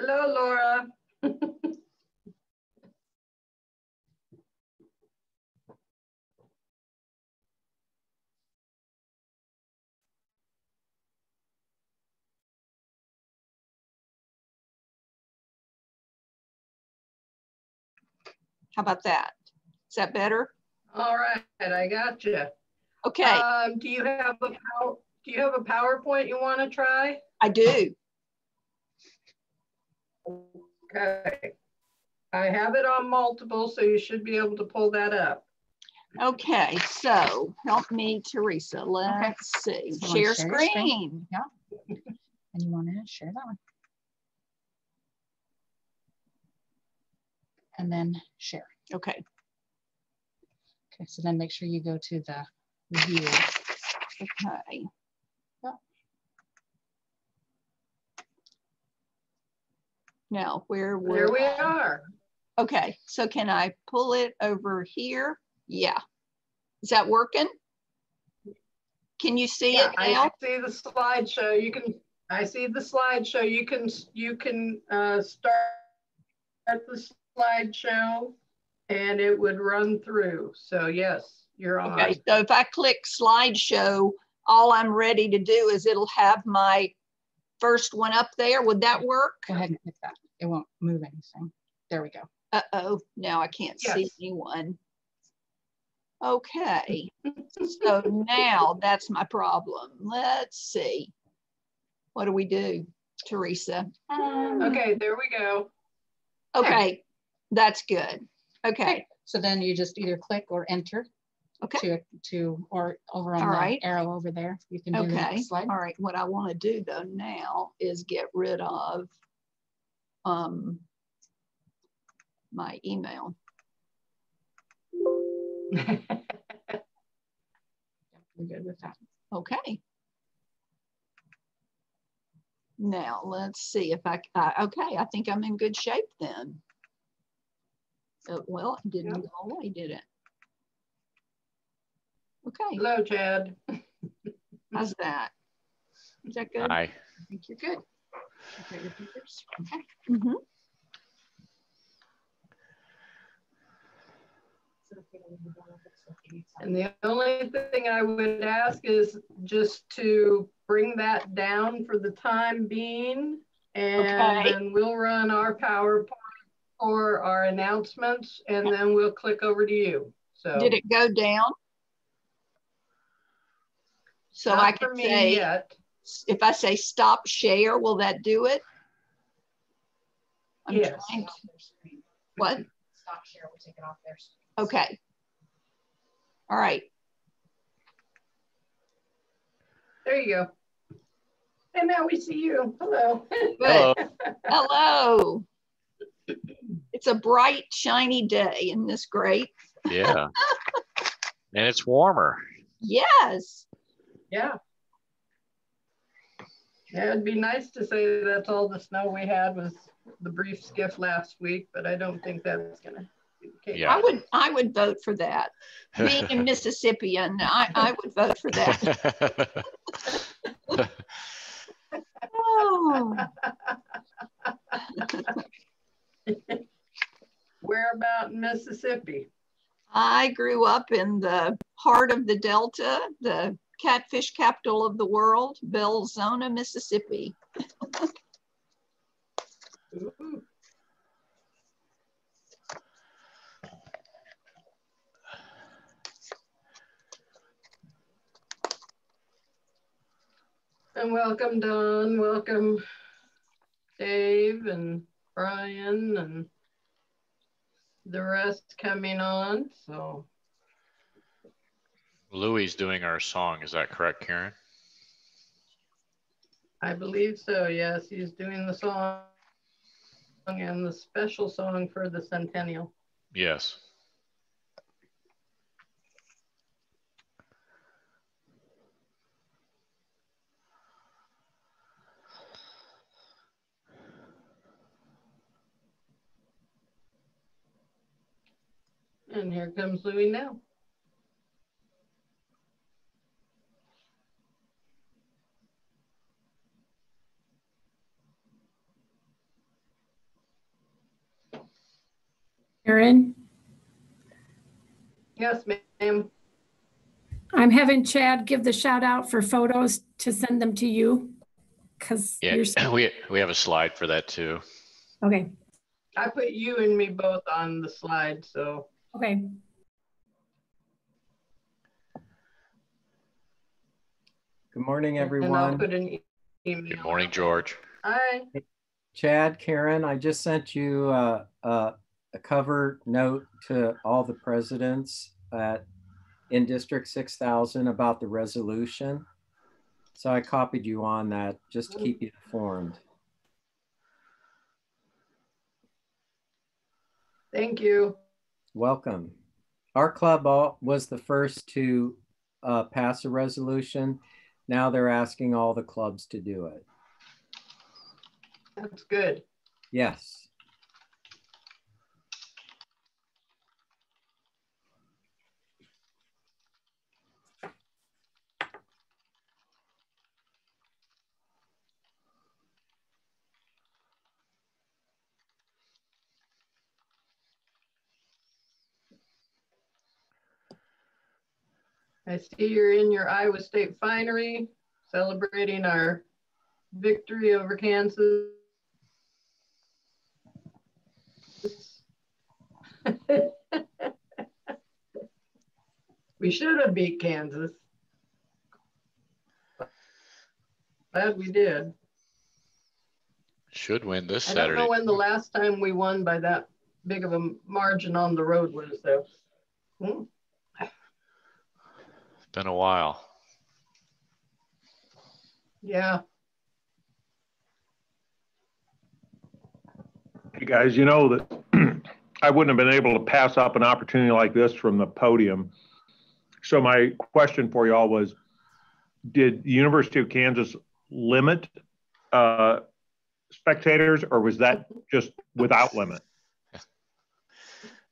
Hello, Laura. How about that? Is that better? All right, I got you. Okay. Do you have a PowerPoint you want to try? I do. Okay. I have it on multiple, so you should be able to pull that up. Okay, so help me, Teresa. Let's see. So share share your screen. Yeah. And you want to share that one. And then share. Okay. Okay, so then make sure you go to the review. Okay. Yeah. Now, There we are. Okay, so can I pull it over here? Yeah. Is that working? Can you see it now? I see the slideshow. I see the slideshow. You can start the slideshow and it would run through. So yes, you're on. Okay, so if I click slideshow, all I'm ready to do is it'll have my first one up there. Would that work? Go ahead and click that. It won't move anything. There we go. Uh-oh, now I can't see Yes. anyone. Okay, so now that's my problem. Let's see. What do we do, Teresa? Okay, there we go. Okay, that's good. Okay. So then you just either click or enter. Okay. Or over on the arrow over there. You can do the next slide. All right. What I want to do though now is get rid of my email. You're good with that. Okay. Now let's see if okay, I think I'm in good shape then. Well, it didn't go away, did it? Okay. Hello, Chad. How's that? Is that good? Hi. I think you're good. Okay, your fingers. Okay. Mm-hmm. And the only thing I would ask is just to bring that down for the time being, and then we'll run our PowerPoint for our announcements, and then we'll click over to you. So did it go down? So not I can for me say, yet. If I say stop share, will that do it? I'm Yes. trying to, what? Stop share, we'll take it off there. Okay. All right. There you go. And now we see you. Hello. Good. Hello. It's a bright, shiny day. Isn't this great? Yeah. And it's warmer. Yes. Yeah. Yeah, it'd be nice to say that's all the snow we had was the brief skiff last week, but I don't think that's gonna be the case. Yeah. I would vote for that. Being a Mississippian, I would vote for that. Oh. Where about in Mississippi? I grew up in the heart of the Delta, the catfish capital of the world, Belzona, Mississippi. Ooh. And welcome, Don. Welcome, Dave and Brian and the rest coming on. So Louis doing our song. Is that correct, Karen? I believe so. Yes, he's doing the song and the special song for the centennial. Yes. And here comes Louis now. Karen? Yes, ma'am. I'm having Chad give the shout out for photos to send them to you. Because Yeah, you're we have a slide for that too. okay. I put you and me both on the slide, so. Okay. Good morning, And I'll everyone. put an email. Good morning, George. Hi. Chad, Karen, I just sent you a cover note to all the presidents in District 6000 about the resolution. So I copied you on that just to keep you informed. Thank you. Welcome. Our club was the first to pass a resolution. Now they're asking all the clubs to do it. That's good. Yes. I see you're in your Iowa State finery, celebrating our victory over Kansas. We should have beat Kansas. Glad we did. Should win this I don't Saturday. know when the last time we won by that big of a margin on the road was, though. It's been a while. Yeah. Hey guys, you know that I wouldn't have been able to pass up an opportunity like this from the podium. So my question for y'all was, did the University of Kansas limit spectators, or was that just without limit?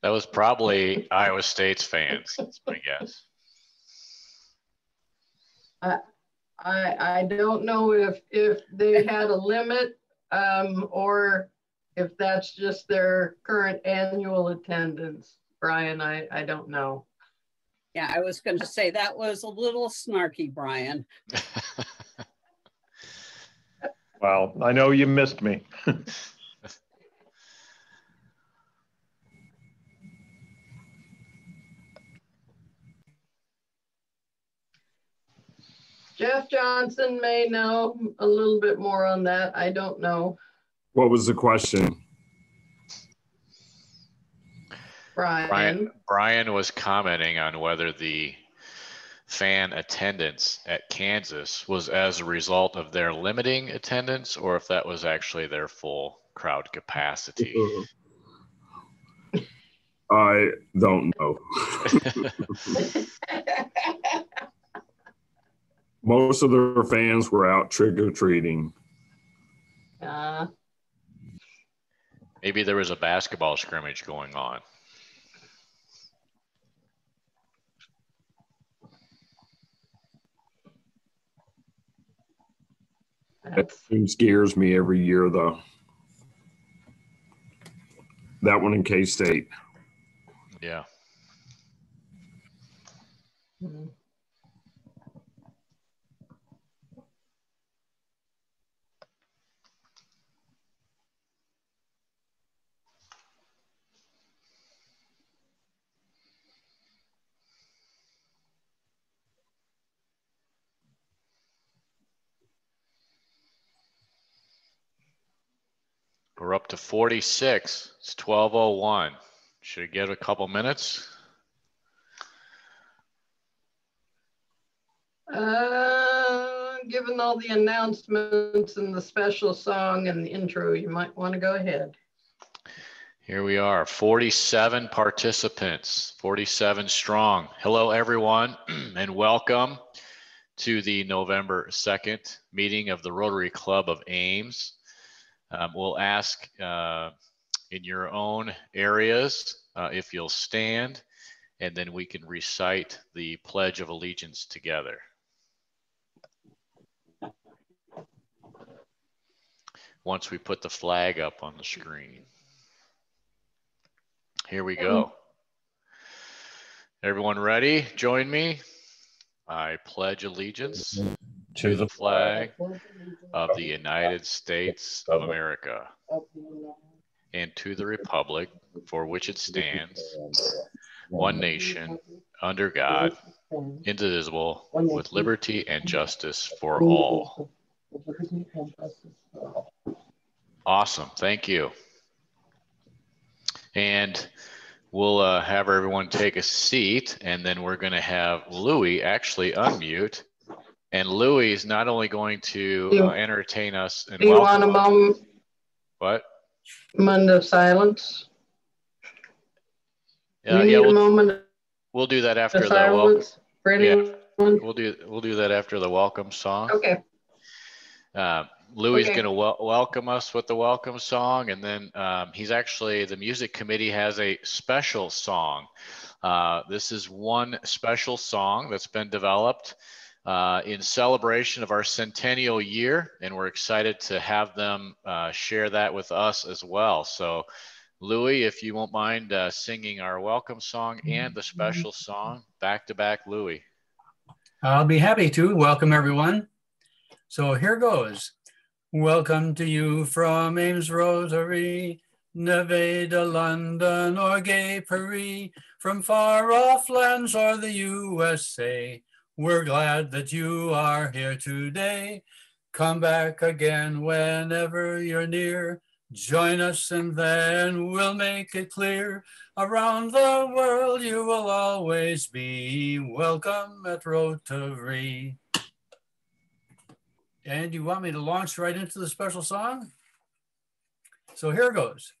That was probably Iowa State's fans, that's my guess. I don't know if they had a limit or if that's just their current annual attendance. Brian, I don't know. Yeah, I was going to say that was a little snarky, Brian. Well, I know you missed me. Jeff Johnson may know a little bit more on that. I don't know. What was the question? Brian was commenting on whether the fan attendance at Kansas was as a result of their limiting attendance or if that was actually their full crowd capacity. I don't know. Most of their fans were out trick-or-treating. Maybe there was a basketball scrimmage going on. That team scares me every year, though. That one in K-State. Yeah. We're up to 46. It's 12:01. Should I give a couple minutes? Given all the announcements and the special song and the intro, you might want to go ahead. Here we are, 47 participants, 47 strong. Hello, everyone, and welcome to the November 2nd meeting of the Rotary Club of Ames. We'll ask in your own areas if you'll stand, and then we can recite the Pledge of Allegiance together. Once we put the flag up on the screen. here we go. Everyone ready? Join me. I pledge allegiance to the flag of the United States of America and to the republic for which it stands, one nation, under God, indivisible, with liberty and justice for all. Awesome, thank you. And we'll have everyone take a seat, and then we're going to have Louis actually unmute. And Louis is not only going to entertain us and do you want a moment? What? Moment of silence. Yeah, we'll do that after the welcome. For anyone? Yeah, we'll do that after the welcome song. Okay. Louis is going to welcome us with the welcome song, and then he's actually, the music committee has a special song. This is one special song that's been developed in celebration of our centennial year, and we're excited to have them share that with us as well. So Louis, if you won't mind singing our welcome song and the special song back to back, Louis. I'll be happy to. Welcome everyone. So here goes. Welcome to you from Ames Rotary, Nevada, London, or gay Paris, from far off lands or the USA. We're glad that you are here today. Come back again whenever you're near. Join us and then we'll make it clear. Around the world you will always be welcome at Rotary. And you want me to launch right into the special song? So here goes.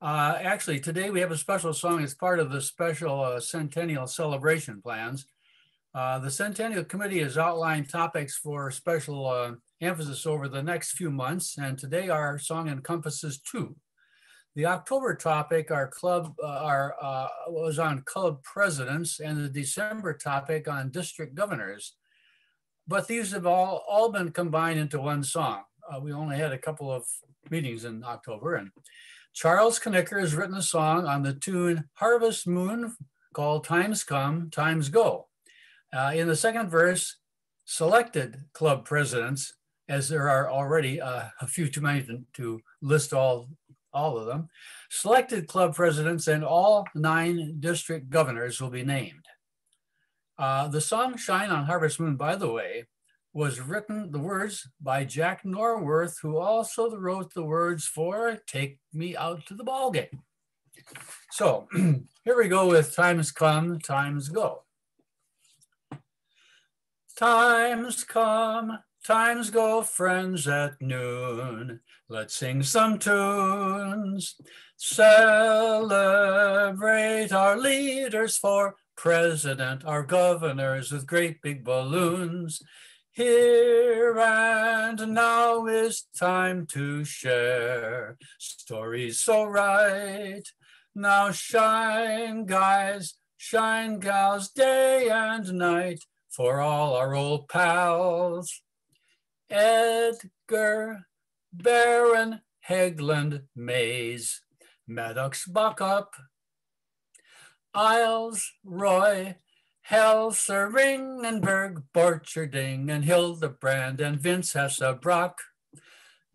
Actually, today we have a special song as part of the special centennial celebration plans. The Centennial Committee has outlined topics for special emphasis over the next few months, and today our song encompasses two. The October topic, our club, was on club presidents, and the December topic on district governors. But these have all been combined into one song. We only had a couple of meetings in October, and Charles Knicker has written a song on the tune Harvest Moon called Times Come, Times Go. In the second verse, selected club presidents, as there are already a few too many to list all of them, selected club presidents and all 9 district governors will be named. The song Shine on Harvest Moon, by the way, was written, the words, by Jack Norworth, who also wrote the words for Take Me Out to the Ball Game. So here we go with Times Come, Times Go. Times come, times go, friends at noon. Let's sing some tunes. Celebrate our leaders for president, our governors with great big balloons. Here and now is time to share stories so right. Now shine, guys, shine, gals, day and night for all our old pals. Edgar, Barron, Hegland, Mays, Maddox, Buckup, Isles, Roy, Helser, Ringenberg, Borcherding, and Hildebrand, and Vince Hessebrock,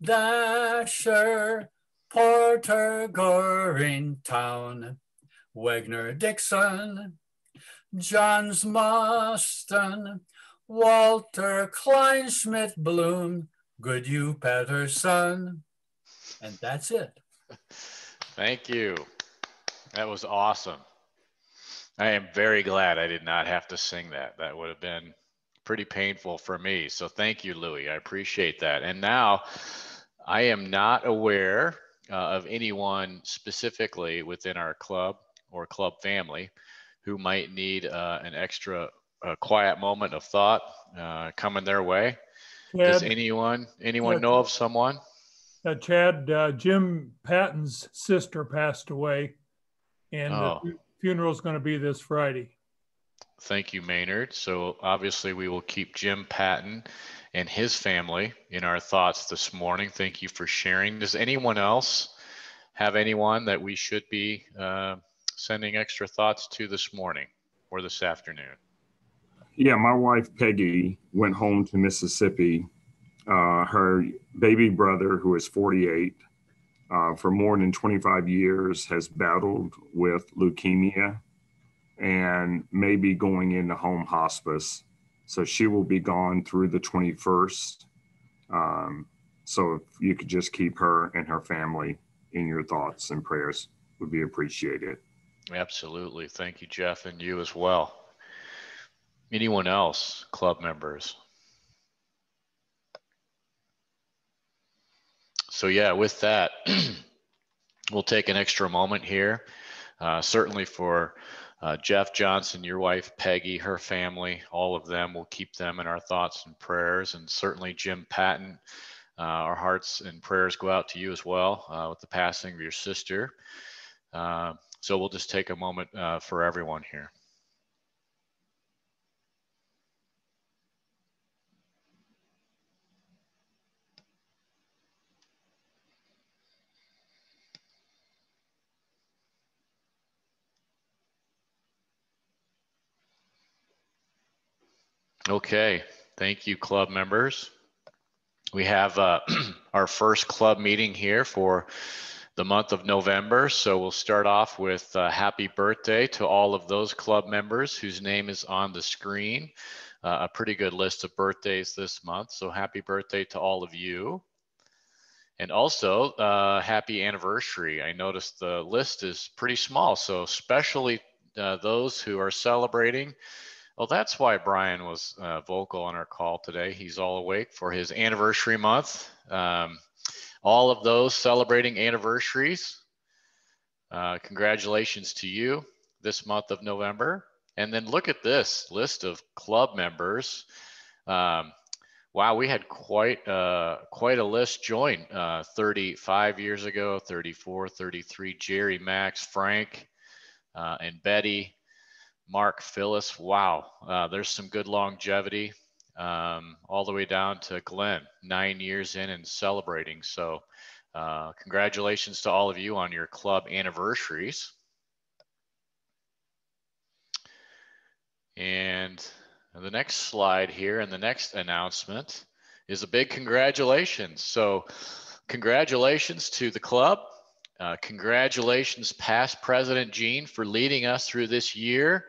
Dasher, Porter, Goring, Town, Wagner, Dixon, Johns, Muston, Walter, Kleinschmidt, Bloom, Goodhue, Patterson, and that's it. Thank you. That was awesome. I am very glad I did not have to sing that. That would have been pretty painful for me. So thank you, Louis. I appreciate that. And now I am not aware of anyone specifically within our club or club family who might need an extra quiet moment of thought coming their way. Chad, does anyone know of someone? Chad, Jim Patton's sister passed away, and the funeral is going to be this Friday. Thank you, Maynard. So obviously we will keep Jim Patton and his family in our thoughts this morning. Thank you for sharing. Does anyone else have anyone that we should be sending extra thoughts to this morning or this afternoon? Yeah, my wife Peggy went home to Mississippi. Her baby brother, who is 48, for more than 25 years has battled with leukemia and may be going into home hospice. So she will be gone through the 21st. So if you could just keep her and her family in your thoughts and prayers, would be appreciated. Absolutely. Thank you, Jeff, and you as well. Anyone else, club members? So yeah, with that, we'll take an extra moment here, certainly for Jeff Johnson, your wife, Peggy, her family, all of them. We'll keep them in our thoughts and prayers, and certainly Jim Patton, our hearts and prayers go out to you as well with the passing of your sister. So we'll just take a moment for everyone here. Okay, thank you, club members. We have our first club meeting here for the month of November. So we'll start off with happy birthday to all of those club members whose name is on the screen. A pretty good list of birthdays this month. So happy birthday to all of you. And also happy anniversary. I noticed the list is pretty small. So especially those who are celebrating. Well, that's why Brian was vocal on our call today. He's all awake for his anniversary month. All of those celebrating anniversaries, congratulations to you this month of November. And then look at this list of club members. Wow, we had quite a list join 35 years ago, 34, 33, Jerry, Max, Frank, and Betty. Mark, Phyllis, wow, there's some good longevity, all the way down to Glenn, 9 years in and celebrating. So congratulations to all of you on your club anniversaries. And the next slide here and the next announcement is a big congratulations. So congratulations to the club. Congratulations, past President Gene, for leading us through this year.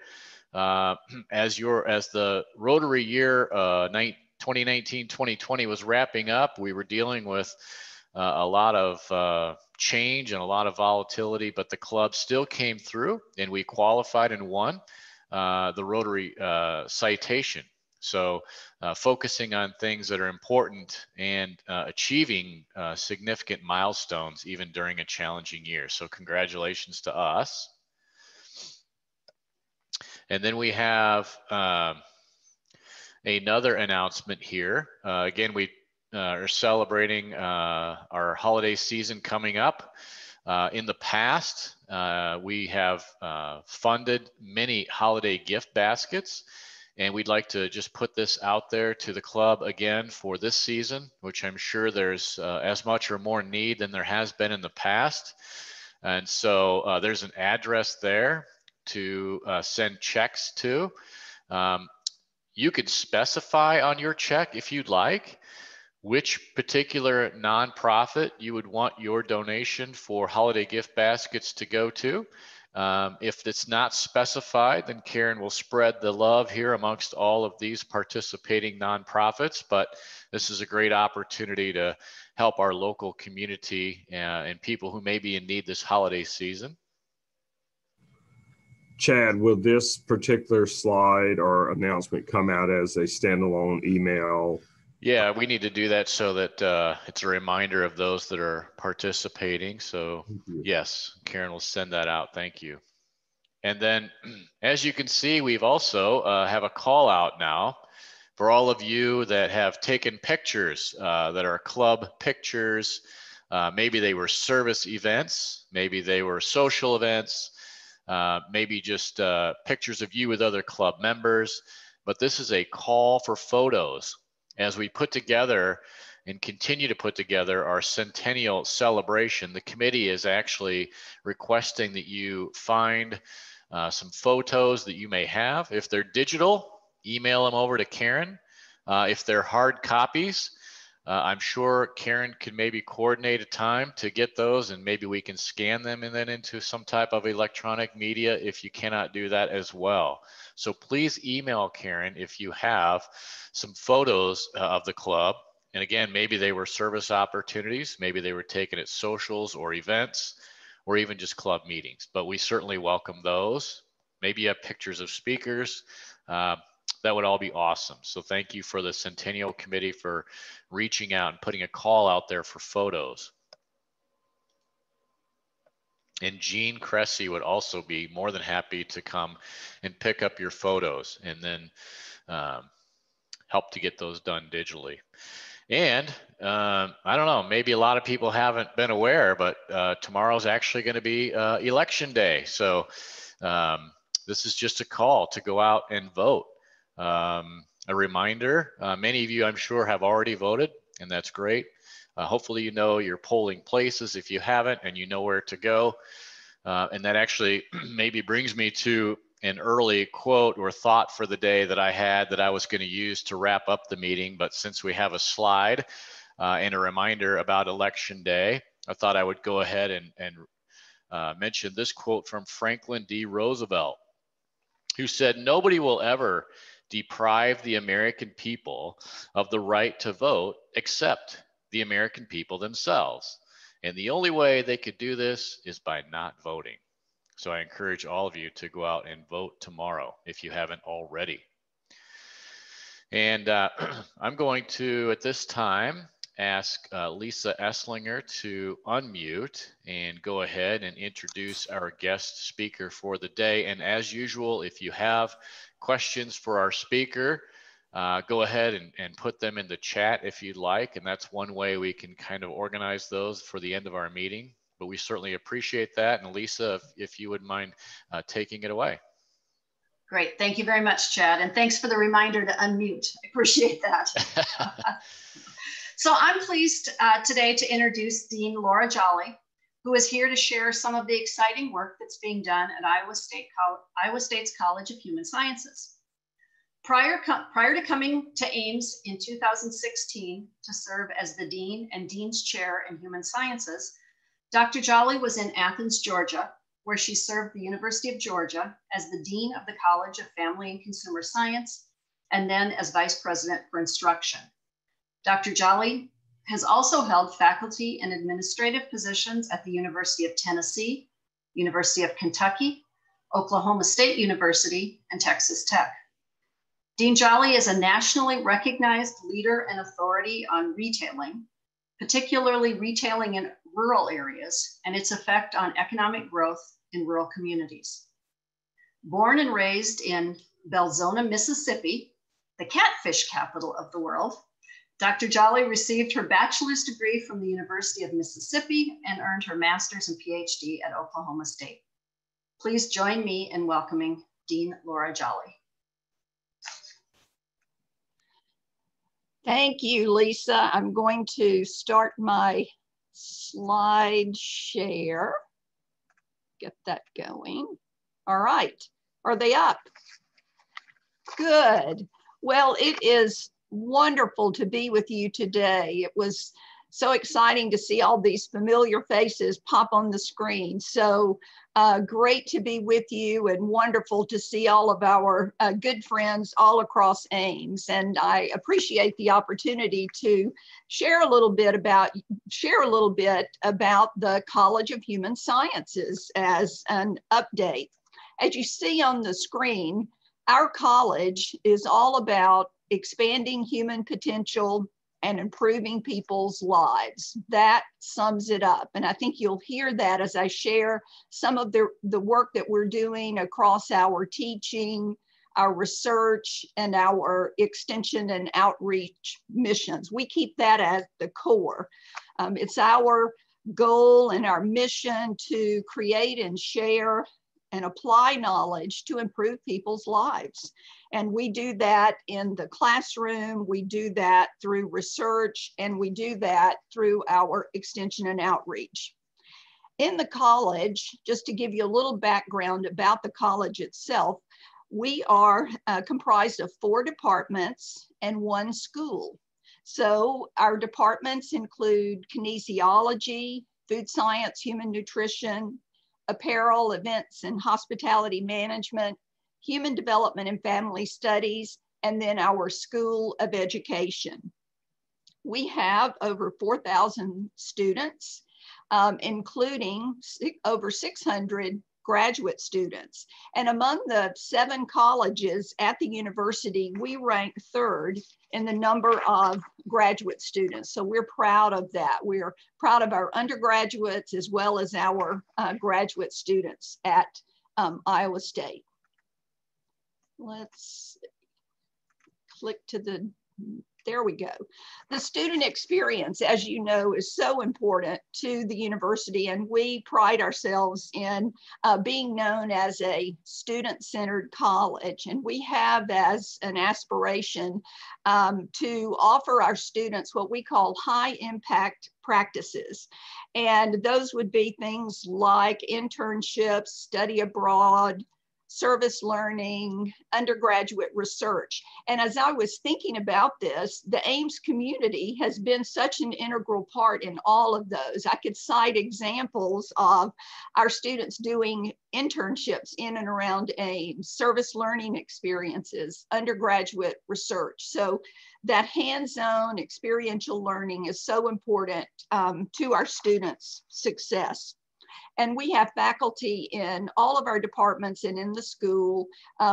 As the Rotary year 2019-2020 was wrapping up, we were dealing with a lot of change and a lot of volatility, but the club still came through and we qualified and won the Rotary citation. So focusing on things that are important and achieving significant milestones even during a challenging year. So congratulations to us. And then we have another announcement here. Again, we are celebrating our holiday season coming up. In the past, we have funded many holiday gift baskets. And we'd like to just put this out there to the club again for this season, which I'm sure there's as much or more need than there has been in the past. And so there's an address there to send checks to. You could specify on your check, if you'd like, which particular nonprofit you would want your donation for holiday gift baskets to go to. If it's not specified, then Karen will spread the love here amongst all of these participating nonprofits. But this is a great opportunity to help our local community and people who may be in need this holiday season. Chad, will this particular slide or announcement come out as a standalone email? Yeah, we need to do that so that it's a reminder of those that are participating. So yes, Karen will send that out. Thank you. And then as you can see, we've also have a call out now for all of you that have taken pictures that are club pictures. Maybe they were service events, maybe they were social events, maybe just pictures of you with other club members. But this is a call for photos as we put together and continue to put together our centennial celebration, the committee is actually requesting that you find some photos that you may have. If they're digital, email them over to Karen. If they're hard copies, I'm sure Karen could maybe coordinate a time to get those, and maybe we can scan them and then into some type of electronic media if you cannot do that as well. So please email Karen if you have some photos of the club. And again, maybe they were service opportunities, maybe they were taken at socials or events, or even just club meetings, but we certainly welcome those. Maybe you have pictures of speakers. That would all be awesome. So thank you for the Centennial Committee for reaching out and putting a call out there for photos. And Jean Cressy would also be more than happy to come and pick up your photos and then help to get those done digitally. And I don't know, maybe a lot of people haven't been aware, but tomorrow's actually going to be election day. So this is just a call to go out and vote. A reminder, many of you I'm sure have already voted, and that's great. Hopefully you know your polling places if you haven't, and you know where to go. And that actually maybe brings me to an early quote or thought for the day that I had that I was going to use to wrap up the meeting. But since we have a slide and a reminder about Election Day, I thought I would go ahead and mention this quote from Franklin D. Roosevelt, who said, "Nobody will ever deprive the American people of the right to vote except the American people themselves. And the only way they could do this is by not voting." So I encourage all of you to go out and vote tomorrow if you haven't already. And I'm going to, at this time, ask Lisa Esslinger to unmute and go ahead and introduce our guest speaker for the day. And as usual, if you have questions for our speaker, go ahead and put them in the chat if you'd like. And that's one way we can kind of organize those for the end of our meeting. But we certainly appreciate that. And Lisa, if you wouldn't mind taking it away. Great. Thank you very much, Chad. And thanks for the reminder to unmute. I appreciate that. So I'm pleased today to introduce Dean Laura Jolly, who is here to share some of the exciting work that's being done at Iowa State's College of Human Sciences. Prior to coming to Ames in 2016 to serve as the Dean and Dean's Chair in Human Sciences, Dr. Jolly was in Athens, Georgia, where she served the University of Georgia as the Dean of the College of Family and Consumer Science, and then as Vice President for Instruction. Dr. Jolly has also held faculty and administrative positions at the University of Tennessee, University of Kentucky, Oklahoma State University, and Texas Tech. Dean Jolly is a nationally recognized leader and authority on retailing, particularly retailing in rural areas and its effect on economic growth in rural communities. Born and raised in Belzona, Mississippi, the catfish capital of the world, Dr. Jolly received her bachelor's degree from the University of Mississippi and earned her master's and PhD at Oklahoma State. Please join me in welcoming Dean Laura Jolly. Thank you, Lisa. I'm going to start my slide share. Get that going. All right. Are they up? Good. Well, it is wonderful to be with you today. It was so exciting to see all these familiar faces pop on the screen. So great to be with you and wonderful to see all of our good friends all across Ames. And I appreciate the opportunity to share a little bit about the College of Human Sciences as an update. As you see on the screen, our college is all about expanding human potential and improving people's lives. That sums it up. And I think you'll hear that as I share some of the work that we're doing across our teaching, our research, and our extension and outreach missions. We keep that at the core. It's our goal and our mission to create and share and apply knowledge to improve people's lives. And we do that in the classroom, we do that through research, and we do that through our extension and outreach. In the college, just to give you a little background about the college itself, we are comprised of 4 departments and 1 school. So our departments include kinesiology, food science, human nutrition, apparel, events and hospitality management, human development and family studies, and then our School of Education. We have over 4,000 students, including over 600 graduate students. And among the 7 colleges at the university, we rank 3rd in the number of graduate students. So we're proud of that. We're proud of our undergraduates as well as our graduate students at Iowa State. Let's click to the, there we go. The student experience, as you know, is so important to the university, and we pride ourselves in being known as a student-centered college. And we have as an aspiration to offer our students what we call high-impact practices. And those would be things like internships, study abroad, service learning, undergraduate research. And as I was thinking about this, the Ames community has been such an integral part in all of those. I could cite examples of our students doing internships in and around Ames, service learning experiences, undergraduate research. So that hands-on experiential learning is so important to our students' success. And we have faculty in all of our departments and in the school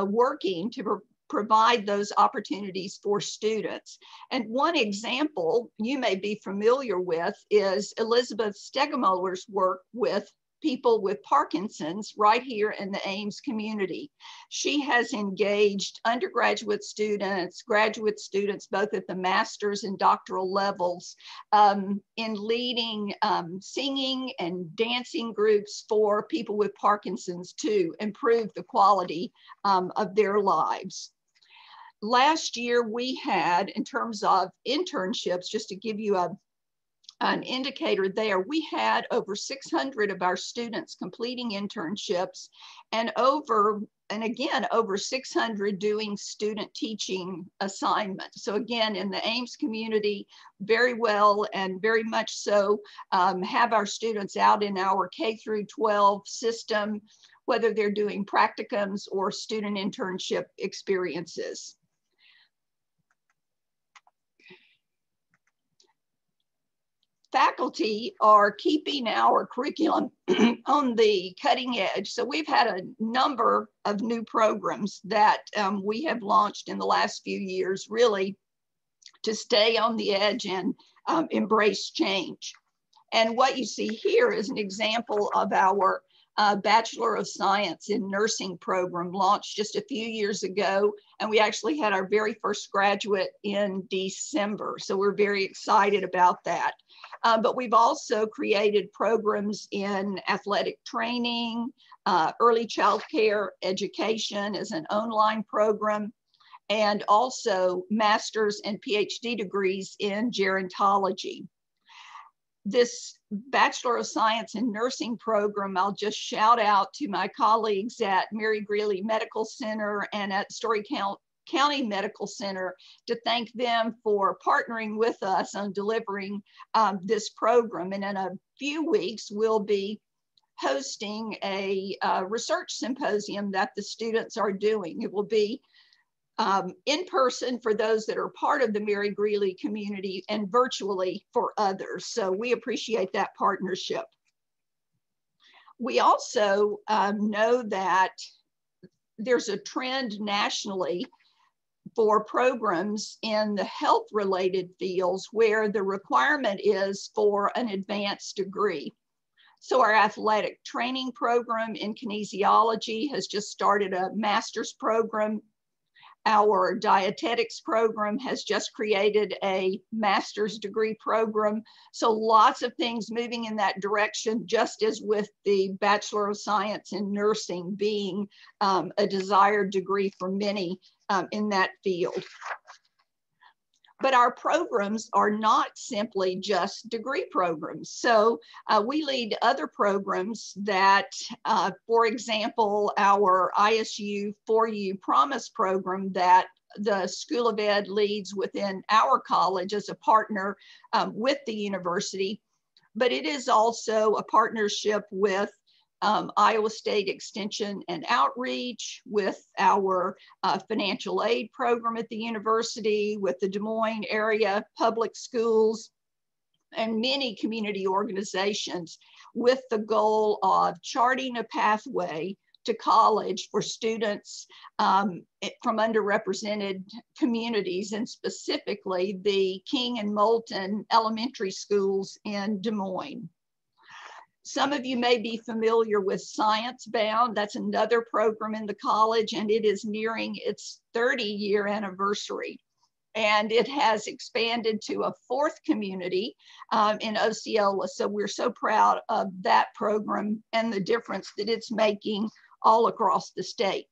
working to provide those opportunities for students. And one example you may be familiar with is Elizabeth Stegemoller's work with people with Parkinson's right here in the Ames community. She has engaged undergraduate students, graduate students, both at the master's and doctoral levels, in leading singing and dancing groups for people with Parkinson's to improve the quality of their lives. Last year we had, in terms of internships, just to give you an indicator there, we had over 600 of our students completing internships and over 600 doing student teaching assignments. So again, in the Ames community, very well and very much so have our students out in our K through 12 system, whether they're doing practicums or student internship experiences. Faculty are keeping our curriculum on the cutting edge. So we've had a number of new programs that we have launched in the last few years, really to stay on the edge and embrace change. And what you see here is an example of our Bachelor of Science in Nursing program launched just a few years ago. And we actually had our very first graduate in December. So we're very excited about that. But we've also created programs in athletic training, early child care education as an online program, and also master's and PhD degrees in gerontology. This Bachelor of Science in Nursing program, I'll just shout out to my colleagues at Mary Greeley Medical Center and at Story County Medical Center to thank them for partnering with us on delivering this program. And in a few weeks, we'll be hosting a research symposium that the students are doing. It will be in person for those that are part of the Mary Greeley community and virtually for others. So we appreciate that partnership. We also know that there's a trend nationally for programs in the health related fields where the requirement is for an advanced degree. So our athletic training program in kinesiology has just started a master's program. Our dietetics program has just created a master's degree program. So lots of things moving in that direction, just as with the Bachelor of Science in Nursing being a desired degree for many in that field. But our programs are not simply just degree programs. So we lead other programs that, for example, our ISU 4U Promise program that the School of Ed leads within our college as a partner with the university. But it is also a partnership with Iowa State Extension and Outreach, with our financial aid program at the university, with the Des Moines area public schools, and many community organizations, with the goal of charting a pathway to college for students from underrepresented communities, and specifically the King and Moulton elementary schools in Des Moines. Some of you may be familiar with Science Bound. That's another program in the college, and it is nearing its 30-year anniversary. And it has expanded to a fourth community in Osceola. So we're so proud of that program and the difference that it's making all across the state.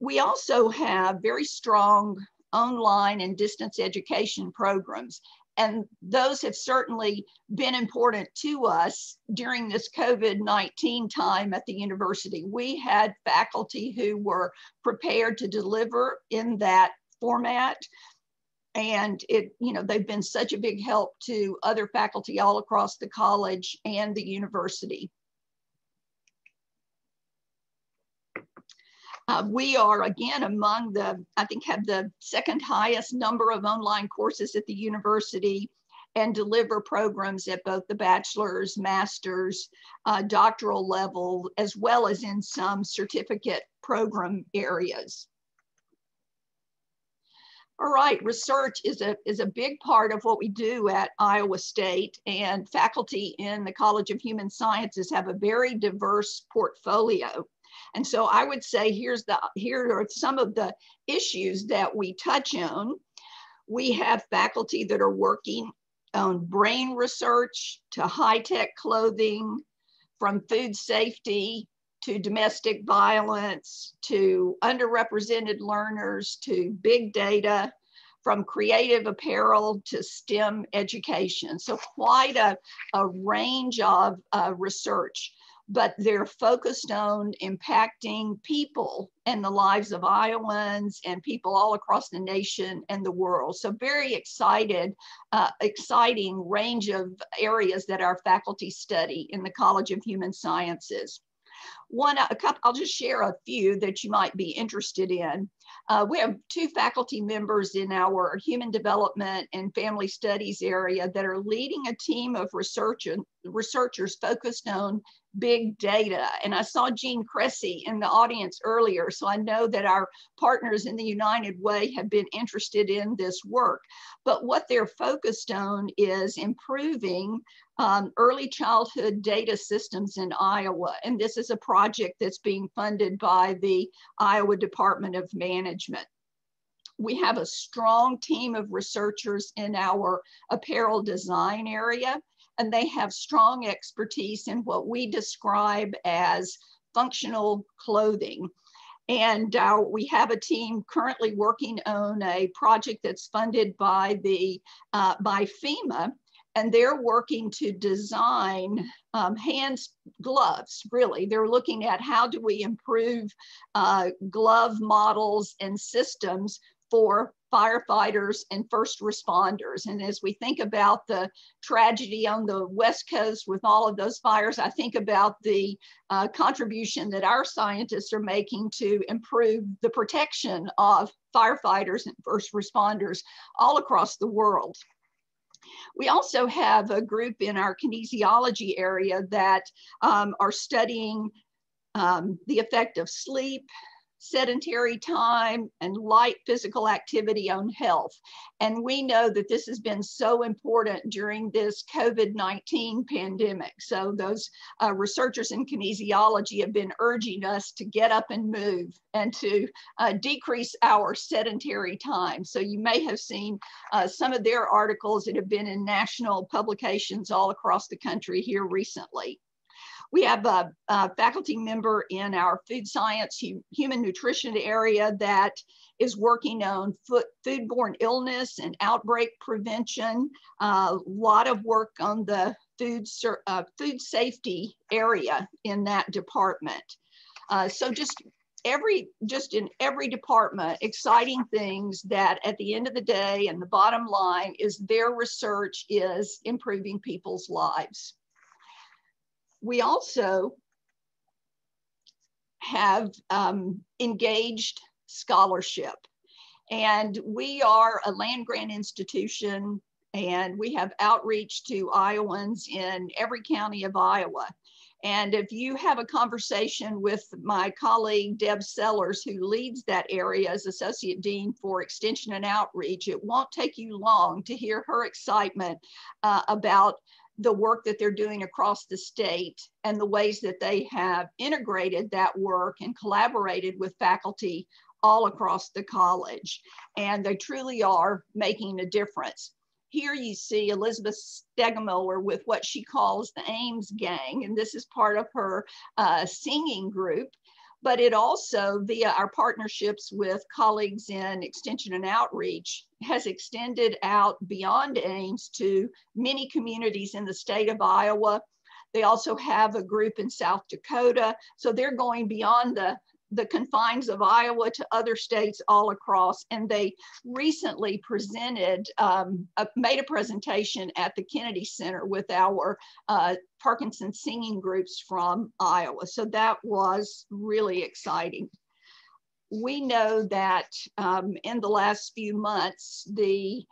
We also have very strong online and distance education programs. And those have certainly been important to us during this COVID-19 time at the university. We had faculty who were prepared to deliver in that format. And they've been such a big help to other faculty all across the college and the university. We are, again, among I think have the second highest number of online courses at the university, and deliver programs at both the bachelor's, master's, doctoral level, as well as in some certificate program areas. All right, research is a big part of what we do at Iowa State, and faculty in the College of Human Sciences have a very diverse portfolio. And so I would say here are some of the issues that we touch on. We have faculty that are working on brain research to high-tech clothing, from food safety to domestic violence, to underrepresented learners, to big data, from creative apparel to STEM education. So quite a range of research, but they're focused on impacting people and the lives of Iowans and people all across the nation and the world. So very exciting range of areas that our faculty study in the College of Human Sciences. I'll just share a few that you might be interested in. We have two faculty members in our Human Development and Family Studies area that are leading a team of researchers focused on big data. And I saw Jean Cressy in the audience earlier, so I know that our partners in the United Way have been interested in this work. But what they're focused on is improving early childhood data systems in Iowa. And this is a project that's being funded by the Iowa Department of Management. We have a strong team of researchers in our apparel design area, and they have strong expertise in what we describe as functional clothing. And we have a team currently working on a project that's funded by FEMA, and they're working to design gloves, really. They're looking at how do we improve glove models and systems for firefighters and first responders. And as we think about the tragedy on the West Coast with all of those fires, I think about the contribution that our scientists are making to improve the protection of firefighters and first responders all across the world. We also have a group in our kinesiology area that are studying the effect of sleep, sedentary time, and light physical activity on health. And we know that this has been so important during this COVID-19 pandemic. So those researchers in kinesiology have been urging us to get up and move and to decrease our sedentary time. So you may have seen some of their articles that have been in national publications all across the country here recently. We have a faculty member in our food science, human nutrition area that is working on foodborne illness and outbreak prevention. A lot of work on the food safety area in that department. So just in every department, exciting things that at the end of the day and the bottom line is their research is improving people's lives. We also have engaged scholarship, and we are a land grant institution, and we have outreach to Iowans in every county of Iowa. And if you have a conversation with my colleague, Deb Sellers, who leads that area as Associate Dean for Extension and Outreach, it won't take you long to hear her excitement about the work that they're doing across the state and the ways that they have integrated that work and collaborated with faculty all across the college. And they truly are making a difference. Here you see Elizabeth Stegemuller with what she calls the Ames Gang, and this is part of her singing group. But it also, via our partnerships with colleagues in Extension and Outreach, has extended out beyond Ames to many communities in the state of Iowa. They also have a group in South Dakota. So they're going beyond the confines of Iowa to other states all across. And they recently presented, made a presentation at the Kennedy Center with our Parkinson's singing groups from Iowa. So that was really exciting. We know that in the last few months, the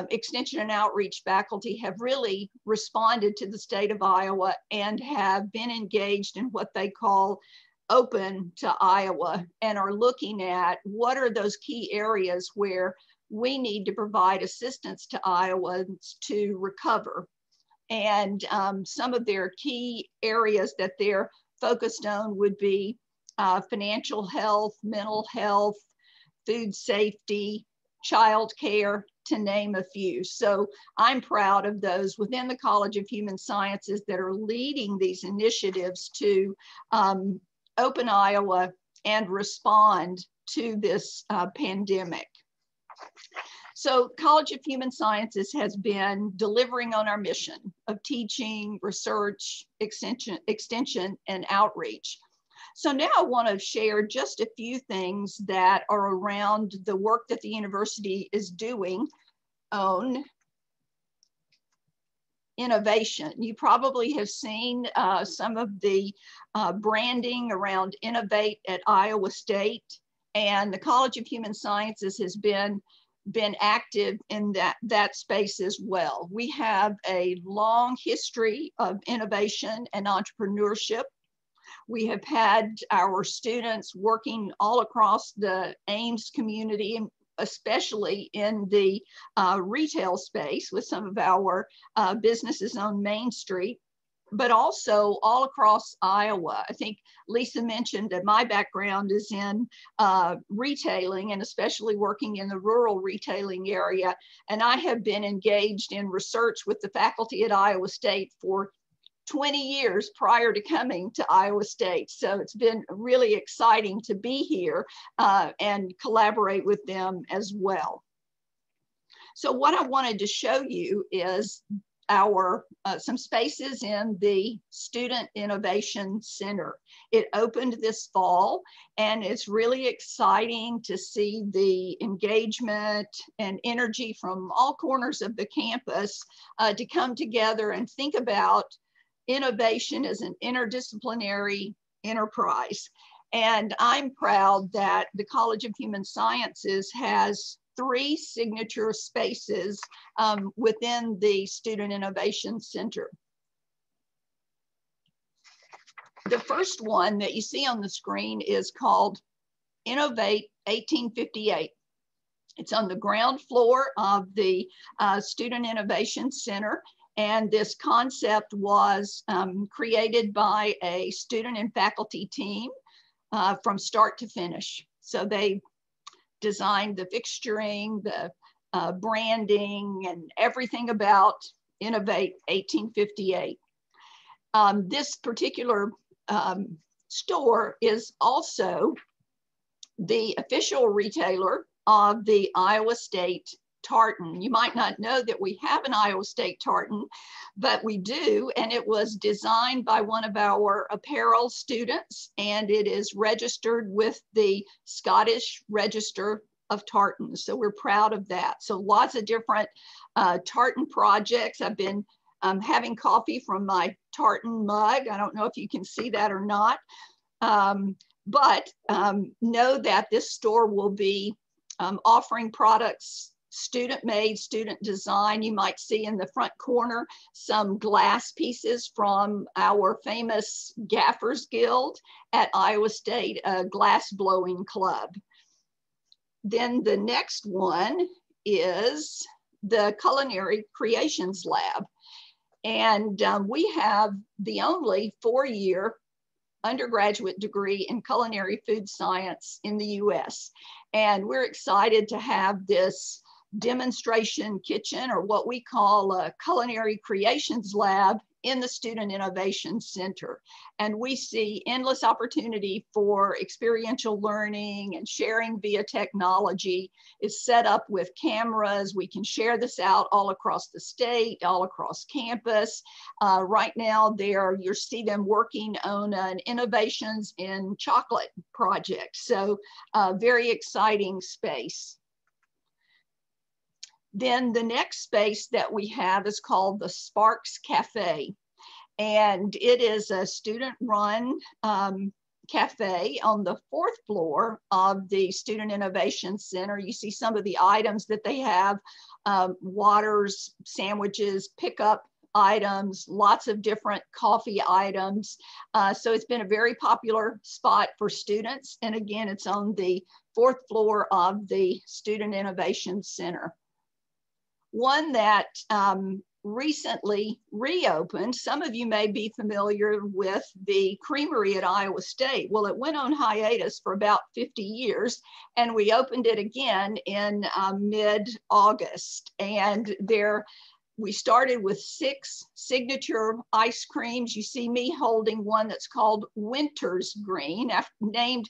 Extension and Outreach faculty have really responded to the state of Iowa and have been engaged in what they call Open to Iowa, and are looking at what are those key areas where we need to provide assistance to Iowans to recover. And some of their key areas that they're focused on would be financial health, mental health, food safety, childcare, to name a few. So I'm proud of those within the College of Human Sciences that are leading these initiatives to open Iowa and respond to this pandemic. So College of Human Sciences has been delivering on our mission of teaching, research, extension, and outreach. So now I want to share just a few things that are around the work that the university is doing on innovation. You probably have seen some of the branding around Innovate at Iowa State, and the College of Human Sciences has been active in that space as well. We have a long history of innovation and entrepreneurship. We have had our students working all across the Ames community, especially in the retail space with some of our businesses on Main Street, but also all across Iowa. I think Lisa mentioned that my background is in retailing, and especially working in the rural retailing area. And I have been engaged in research with the faculty at Iowa State for 20 years prior to coming to Iowa State. So it's been really exciting to be here and collaborate with them as well. So what I wanted to show you is our some spaces in the Student Innovation Center. It opened this fall, and it's really exciting to see the engagement and energy from all corners of the campus to come together and think about innovation as an interdisciplinary enterprise. And I'm proud that the College of Human Sciences has 3 signature spaces within the Student Innovation Center. The first one that you see on the screen is called Innovate 1858. It's on the ground floor of the Student Innovation Center. And this concept was created by a student and faculty team from start to finish. So they designed the fixturing, the branding, and everything about Innovate 1858. This particular store is also the official retailer of the Iowa State tartan. You might not know that we have an Iowa State tartan, but we do, and it was designed by one of our apparel students, and it is registered with the Scottish Register of Tartans. So we're proud of that. So lots of different tartan projects. I've been having coffee from my tartan mug. I don't know if you can see that or not, but know that this store will be offering products student-made, student design. You might see in the front corner some glass pieces from our famous Gaffers Guild at Iowa State, a glass blowing club. Then the next one is the Culinary Creations Lab. And we have the only 4-year undergraduate degree in culinary food science in the US. And we're excited to have this demonstration kitchen, or what we call a Culinary Creations Lab, in the Student Innovation Center. And we see endless opportunity for experiential learning and sharing via technology. It's set up with cameras. We can share this out all across the state, all across campus. Right now, you'll see them working on an innovations in chocolate project. So very exciting space. Then the next space that we have is called the Sparks Cafe. And it is a student-run cafe on the 4th floor of the Student Innovation Center. You see some of the items that they have, waters, sandwiches, pickup items, lots of different coffee items. So it's been a very popular spot for students. And again, it's on the 4th floor of the Student Innovation Center. One that recently reopened, some of you may be familiar with the Creamery at Iowa State. Well, it went on hiatus for about 50 years, and we opened it again in mid-August. And we started with 6 signature ice creams. You see me holding one that's called Winter's Green, named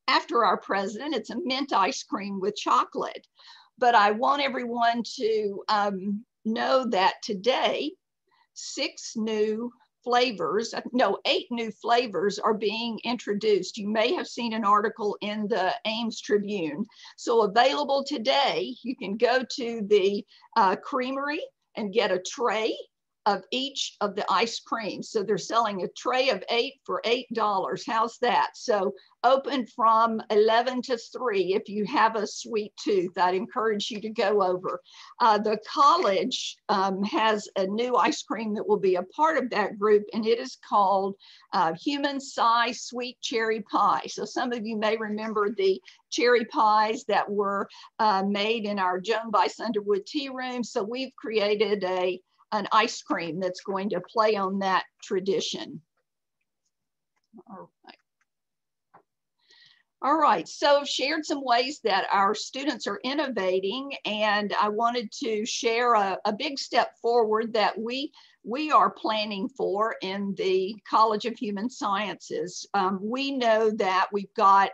after our president. It's a mint ice cream with chocolate. But I want everyone to know that today, 8 new flavors are being introduced. You may have seen an article in the Ames Tribune. So available today, you can go to the Creamery and get a tray of each of the ice creams. So they're selling a tray of 8 for $8. How's that? So open from 11 to 3. If you have a sweet tooth, I'd encourage you to go over. The college has a new ice cream that will be a part of that group, and it is called Human Size Sweet Cherry Pie. So some of you may remember the cherry pies that were made in our Joan Bice Underwood tea room. So we've created an ice cream that's going to play on that tradition. All right, so I've shared some ways that our students are innovating, and I wanted to share a big step forward that we are planning for in the College of Human Sciences. We know that we've got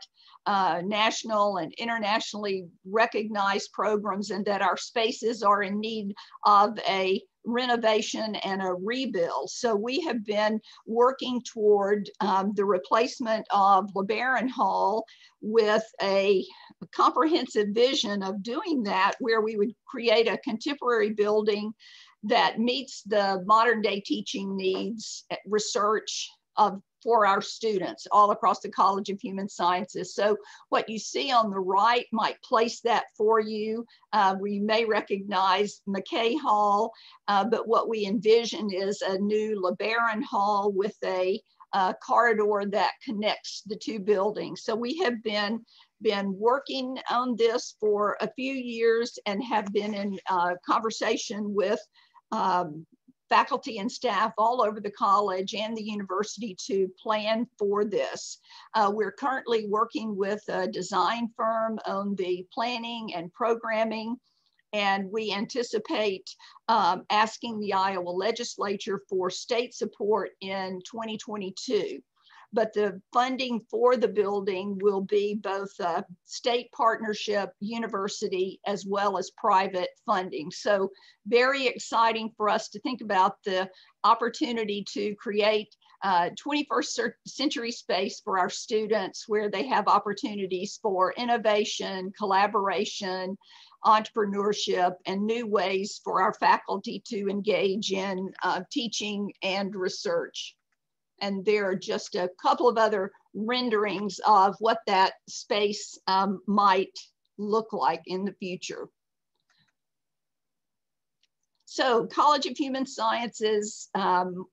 national and internationally recognized programs, and that our spaces are in need of a renovation and a rebuild. So we have been working toward the replacement of LeBaron Hall with a comprehensive vision of doing that, where we would create a contemporary building that meets the modern day teaching needs, research for our students all across the College of Human Sciences. So what you see on the right might place that for you. We may recognize Mackay Hall, but what we envision is a new LeBaron Hall with a corridor that connects the 2 buildings. So we have been been working on this for a few years and have been in conversation with faculty and staff all over the college and the university to plan for this. We're currently working with a design firm on the planning and programming, and we anticipate asking the Iowa legislature for state support in 2022. But the funding for the building will be both state partnership, university, as well as private funding. So very exciting for us to think about the opportunity to create 21st century space for our students, where they have opportunities for innovation, collaboration, entrepreneurship, and new ways for our faculty to engage in teaching and research. And there are just a couple of other renderings of what that space might look like in the future. So College of Human Sciences,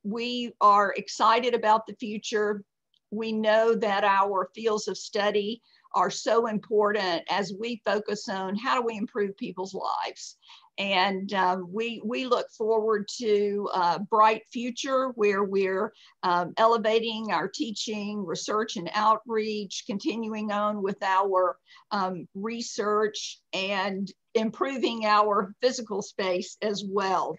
we are excited about the future. We know that our fields of study are so important as we focus on how do we improve people's lives. And we look forward to a bright future where we're elevating our teaching, research, and outreach, continuing on with our research, and improving our physical space as well.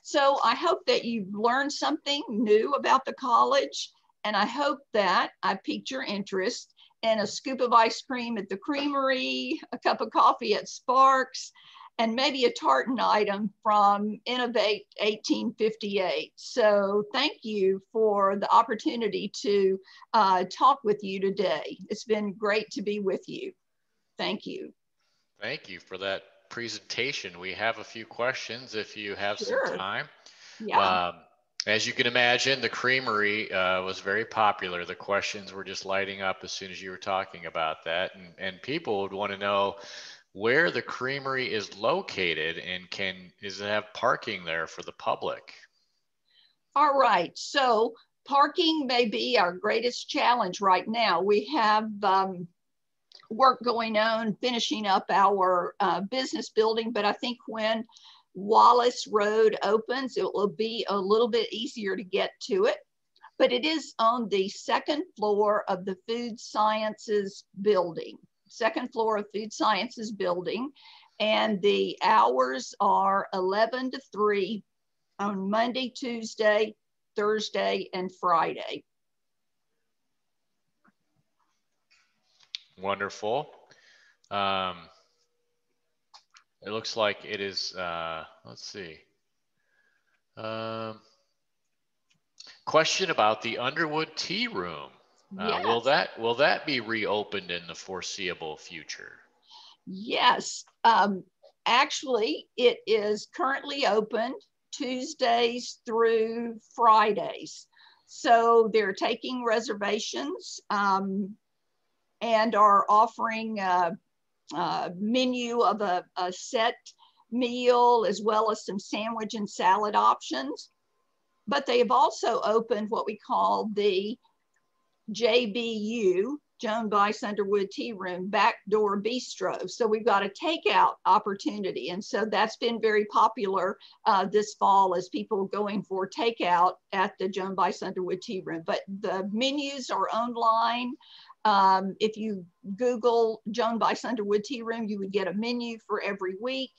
So I hope that you've learned something new about the college, and I hope that I piqued your interest in a scoop of ice cream at the Creamery, a cup of coffee at Sparks, and maybe a tartan item from Innovate 1858. So thank you for the opportunity to talk with you today. It's been great to be with you. Thank you. Thank you for that presentation. We have a few questions if you have Sure. some time. Yeah. As you can imagine, the Creamery was very popular. The questions were just lighting up as soon as you were talking about that. And people would want to know where the Creamery is located, and does it have parking there for the public? All right, so parking may be our greatest challenge right now. We have work going on finishing up our business building, but I think when Wallace Road opens, it will be a little bit easier to get to it. But it is on the second floor of the Food Sciences building. Second floor of Food Sciences building, and the hours are 11 to 3 on Monday, Tuesday, Thursday, and Friday. Wonderful. It looks like it is, let's see. Question about the Underwood Tea Room. Yes. Will that be reopened in the foreseeable future? Yes, actually it is currently open Tuesdays through Fridays. So they're taking reservations and are offering a menu of a set meal as well as some sandwich and salad options. But they have also opened what we call the JBU, Joan Bice Underwood Tea Room, Backdoor Bistro. So we've got a takeout opportunity. And so that's been very popular this fall as people going for takeout at the Joan Bice Underwood Tea Room. But the menus are online. If you Google Joan Bice Underwood Tea Room, you would get a menu for every week.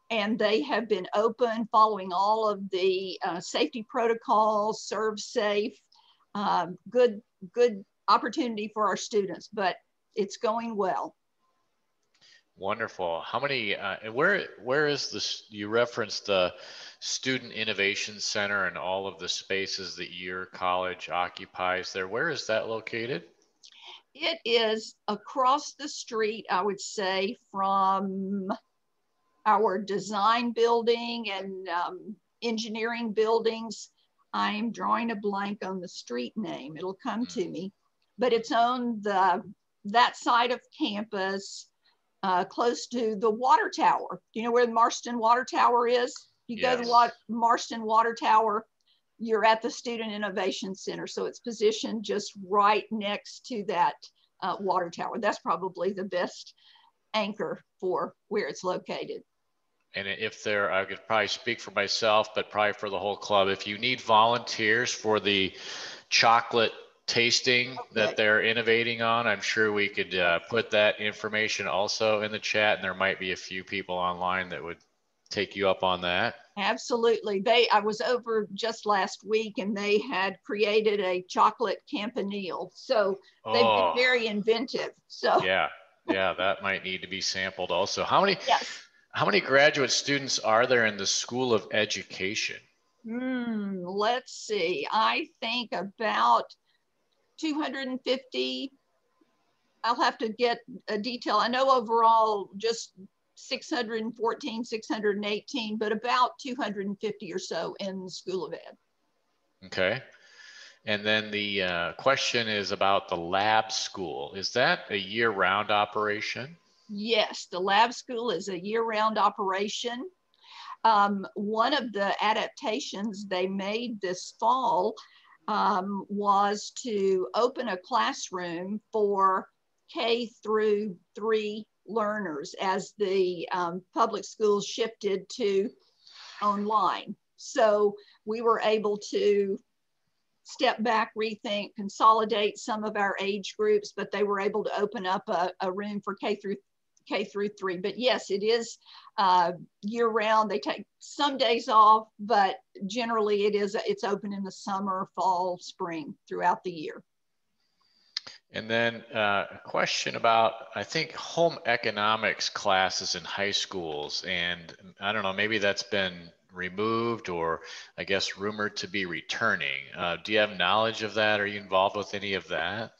And they have been open following all of the safety protocols, serve safe, good opportunity for our students, but it's going well. Wonderful. How many, where is this, you referenced the Student Innovation Center and all of the spaces that your college occupies there. Where is that located? It is across the street, I would say, from our design building and engineering buildings. I'm drawing a blank on the street name. It'll come to me, but it's on that side of campus, close to the water tower. Do you know where the Marston Water Tower is? You Yes. go to Marston Water Tower, you're at the Student Innovation Center. So it's positioned just right next to that water tower. That's probably the best anchor for where it's located. And if there, I could probably speak for myself, but probably for the whole club, if you need volunteers for the chocolate tasting that they're innovating on, I'm sure we could put that information also in the chat, and there might be a few people online that would take you up on that. Absolutely. I was over just last week and they had created a chocolate campanile. So they've been very inventive. So yeah, that might need to be sampled also. How many? Yes. How many graduate students are there in the School of Education? Let's see. I think about 250. I'll have to get a detail. I know overall just 614, 618, but about 250 or so in the School of Ed. Okay. And then the question is about the lab school. Is that a year-round operation? Yes, the lab school is a year-round operation. One of the adaptations they made this fall was to open a classroom for K-3 learners as the public schools shifted to online. So we were able to step back, rethink, consolidate some of our age groups, but they were able to open up a room for K-3. But yes, it is year round. They take some days off, but generally it's open in the summer, fall, spring, throughout the year. And then a question about, I think, home economics classes in high schools. And I don't know, maybe that's been removed or I guess rumored to be returning. Do you have knowledge of that? Are you involved with any of that?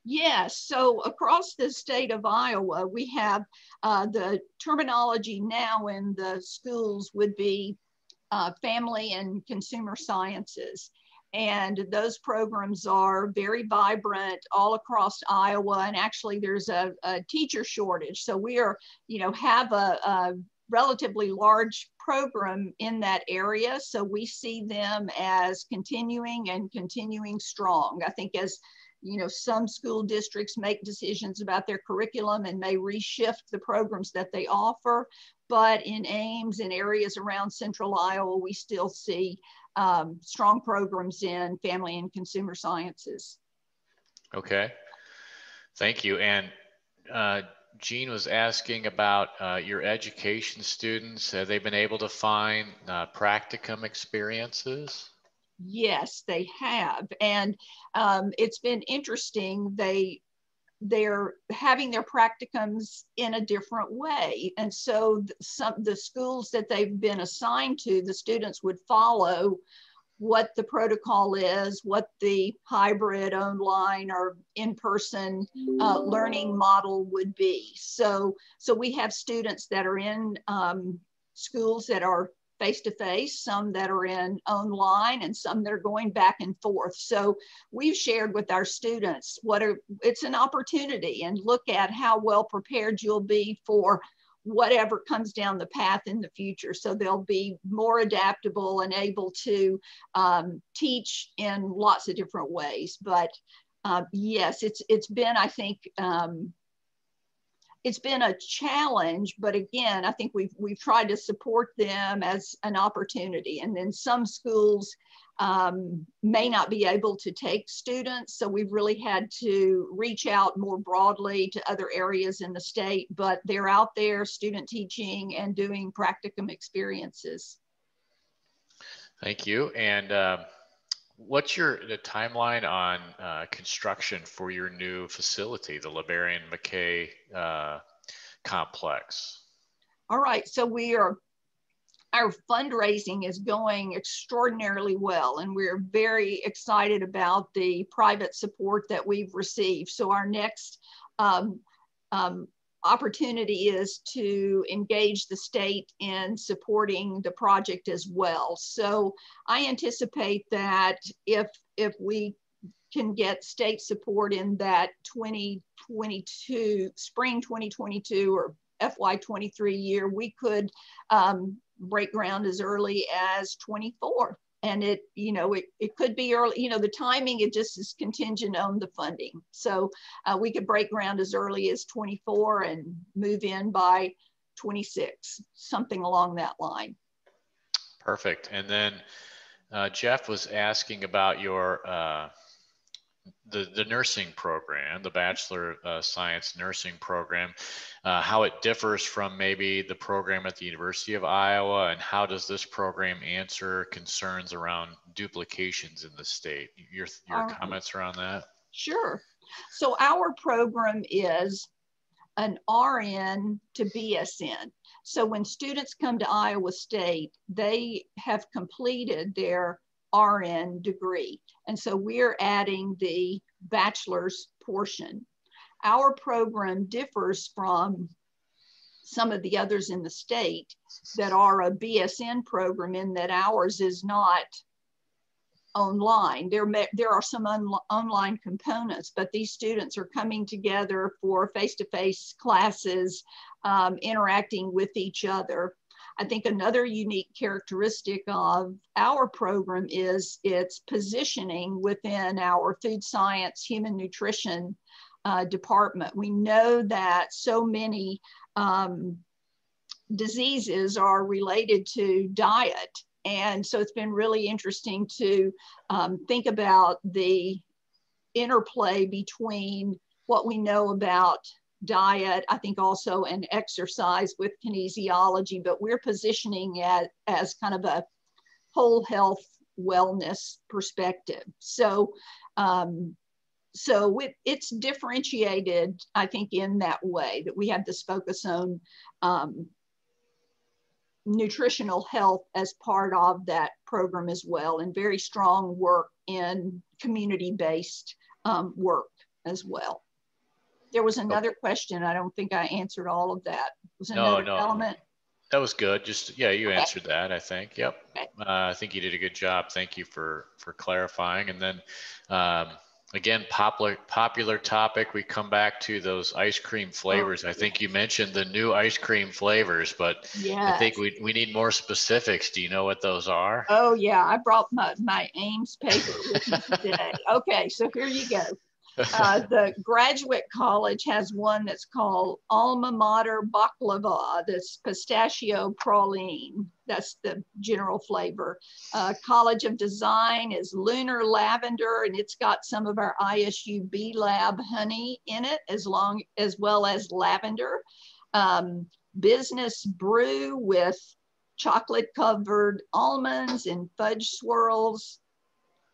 Yes, so across the state of Iowa, we have the terminology now in the schools would be family and consumer sciences. And those programs are very vibrant all across Iowa. And actually there's a teacher shortage. So we are, have a relatively large program in that area. So we see them as continuing strong. I think as some school districts make decisions about their curriculum and may reshift the programs that they offer. But in Ames and areas around central Iowa, we still see strong programs in family and consumer sciences. Okay, thank you. And Jean was asking about your education students. Have they been able to find practicum experiences? Yes, they have. And it's been interesting. They're having their practicums in a different way. And so the schools that they've been assigned to, the students would follow what the protocol is, what the hybrid online or in-person learning model would be. So we have students that are in schools that are face-to-face, some that are in online, and some that are going back and forth. So we've shared with our students it's an opportunity, and look at how well prepared you'll be for whatever comes down the path in the future. So they'll be more adaptable and able to teach in lots of different ways. But yes, it's been, I think, it's been a challenge, but again, I think we've tried to support them as an opportunity. And then some schools may not be able to take students. So we've really had to reach out more broadly to other areas in the state, but they're out there student teaching and doing practicum experiences. Thank you. And what's the timeline on construction for your new facility, the LeBaron Mackay complex? All right, so our fundraising is going extraordinarily well, and we're very excited about the private support that we've received. So our next opportunity is to engage the state in supporting the project as well. So I anticipate that if we can get state support in that 2022, spring 2022 or FY23 year, we could break ground as early as 24 And it could be early, the timing, it just is contingent on the funding. So we could break ground as early as 24 and move in by 26, something along that line. Perfect. And then Jeff was asking about your the nursing program, the Bachelor of Science nursing program, how it differs from maybe the program at the University of Iowa, and how does this program answer concerns around duplications in the state? Your comments around that? Sure. So our program is an RN to BSN. So when students come to Iowa State, they have completed their RN degree. And so we're adding the bachelor's portion. Our program differs from some of the others in the state that are a BSN program in that ours is not online. There are some online components, but these students are coming together for face-to-face classes, interacting with each other. I think another unique characteristic of our program is its positioning within our food science, human nutrition department. We know that so many diseases are related to diet. And so it's been really interesting to think about the interplay between what we know about diet, I think also an exercise with kinesiology, but we're positioning it as kind of a whole health wellness perspective. So, it's differentiated, I think, in that way, that we have this focus on nutritional health as part of that program as well, and very strong work in community-based work as well. There was another question. I don't think I answered all of that. Was another element? That was good. Just, yeah, you answered that, I think. Yep. Okay. I think you did a good job. Thank you for clarifying. And then again, popular topic, we come back to those ice cream flavors. I think you mentioned the new ice cream flavors, but yes. I think we need more specifics. Do you know what those are? Oh yeah, I brought my Ames paper with me today. Okay, so here you go. The graduate college has one that's called Alma Mater Baklava. That's pistachio praline. That's the general flavor. College of Design is Lunar Lavender, and it's got some of our ISU B Lab honey in it, as well as lavender. Business Brew with chocolate covered almonds and fudge swirls.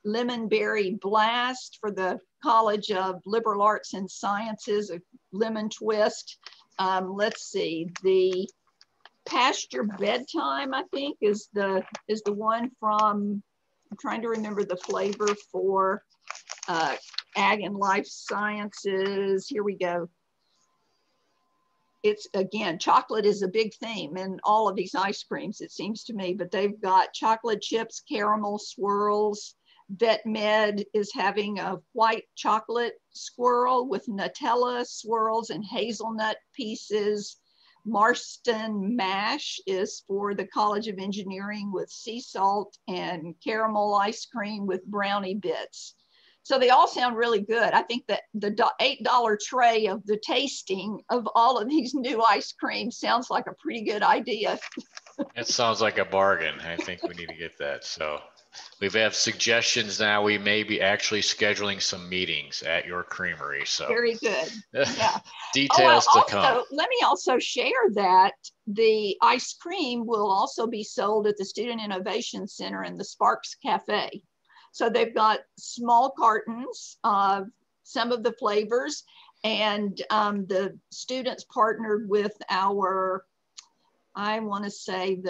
Lemon Berry Blast for the College of Liberal Arts and Sciences, a lemon twist. Let's see, the Pasture Bedtime, I think, is the one from, I'm trying to remember the flavor for Ag and Life Sciences. Here we go. It's, again, chocolate is a big theme in all of these ice creams, it seems to me, but they've got chocolate chips, caramel swirls. Vet Med is having a white chocolate swirl with Nutella swirls and hazelnut pieces. Marston Mash is for the College of Engineering with sea salt and caramel ice cream with brownie bits. So they all sound really good. I think that the $8 tray of the tasting of all of these new ice creams sounds like a pretty good idea. It sounds like a bargain. I think we need to get that. So we have suggestions now. We may be actually scheduling some meetings at your creamery. So very good. Yeah. Details to come. Let me also share that the ice cream will also be sold at the Student Innovation Center in the Sparks Cafe. So they've got small cartons of some of the flavors, and the students partnered with our, I want to say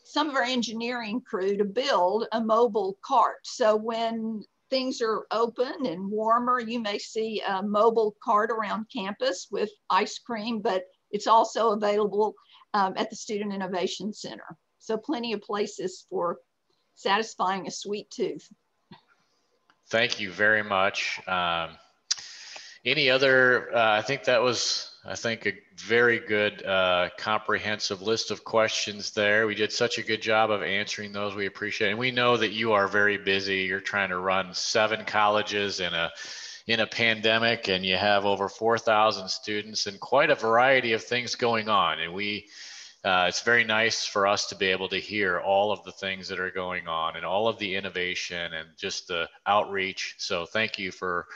some of our engineering crew to build a mobile cart. So when things are open and warmer, you may see a mobile cart around campus with ice cream, but it's also available at the Student Innovation Center. So plenty of places for satisfying a sweet tooth. Thank you very much. Any other, I think that was I think a very good comprehensive list of questions there. We did such a good job of answering those. We appreciate it. And we know that you are very busy. You're trying to run 7 colleges in a pandemic, and you have over 4,000 students and quite a variety of things going on. And it's very nice for us to be able to hear all of the things that are going on and all of the innovation and just the outreach. So thank you for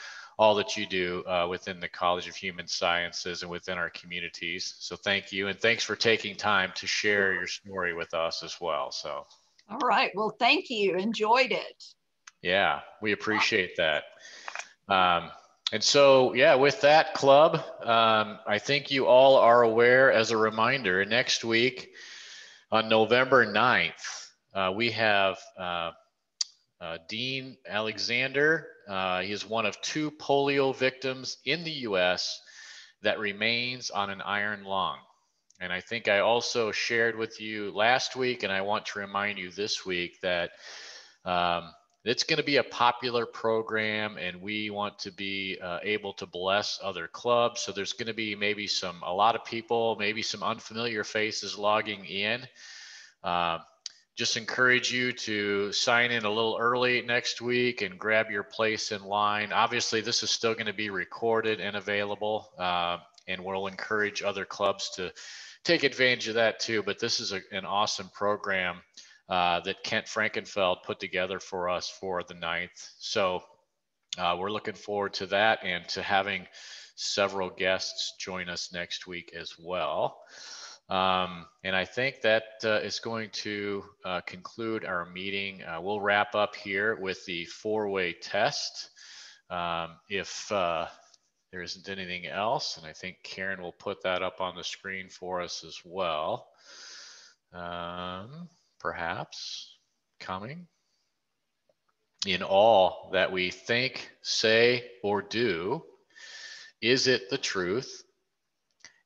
all that you do within the College of Human Sciences and within our communities. So thank you. And thanks for taking time to share your story with us as well. So. All right. Well, thank you. Enjoyed it. Yeah, we appreciate that. And so, yeah, with that, club, I think you all are aware, as a reminder, next week on November 9th, we have Dean Alexander. He is one of 2 polio victims in the US that remains on an iron lung. And I think I also shared with you last week, and I want to remind you this week that it's going to be a popular program, and we want to be able to bless other clubs. So there's going to be maybe a lot of people, maybe some unfamiliar faces logging in. Just encourage you to sign in a little early next week and grab your place in line. Obviously, this is still going to be recorded and available, and we'll encourage other clubs to take advantage of that too. But this is an awesome program that Kent Frankenfeld put together for us for the 9th. So we're looking forward to that and to having several guests join us next week as well. And I think that is going to conclude our meeting. We'll wrap up here with the 4-way test. If there isn't anything else, and I think Karen will put that up on the screen for us as well. Perhaps coming. In all that we think, say, or do, is it the truth?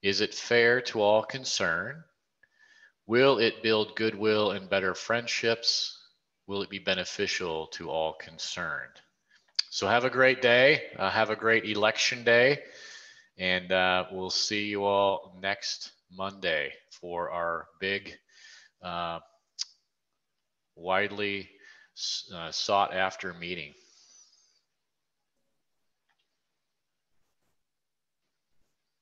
Is it fair to all concerned? Will it build goodwill and better friendships? Will it be beneficial to all concerned? So have a great day. Have a great election day. And we'll see you all next Monday for our big, widely sought after meeting.